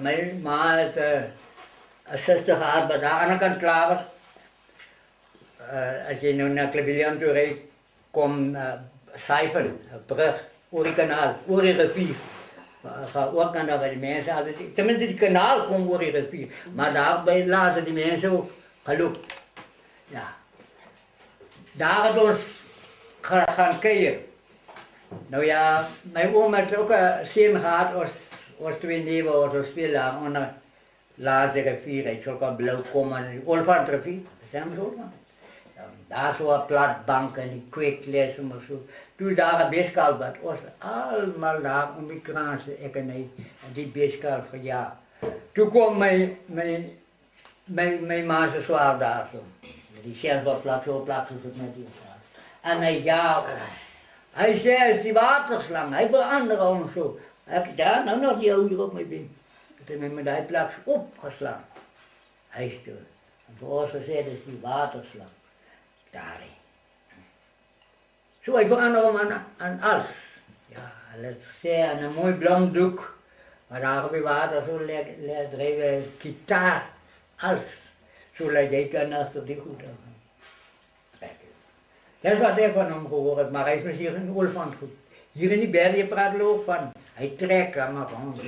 mijn ma het 60 jaar bij de andere kant klaar. Als je nu naar Cleveland toe rijdt, kom Seifen, brug, over het kanaal, over de rivier. Ga ook naar waar de mensen altijd, tenminste die kanaal komt over de rivier, maar daarbij laten die mensen ook gelopen. Ja. Daar het ons gaan kijken. Nou ja, mijn oom had ook een zin gehad als 2 neven of veel lang onder laatste rivier. Ik zou ook blauw komen, Olifant rivier, dat zijn we zo man. Daar zo'n platbank en die kweeklessen maar zo. Toen daar een beeskalf was allemaal daar om die kraanse economie en die beeskalf van ja. Toen kwam mijn ma zo zwaar daar zo. Die zelf wat plak zo met die zwaar. En hij zei, is die waterslang, hij veranderde ons zo. Ik daar nou nog die ouder op mijn been. Ik heb met die plak opgeslagen. Hij stil. En voor ons gezegd is die waterslang. Daarin. Zo, ik veranderde hem aan alles. Ja, let zeggen, aan een mooi blond doek. Maar daar heb je water zo leer drijven, gitaar, alles. Zo laat ik kan achter die goed aan. Dat is wat ik van hem gehoord heb, maar hij is misschien een olifant goed. Hier in die bergen praat ook van, hij trekt maar gewoon.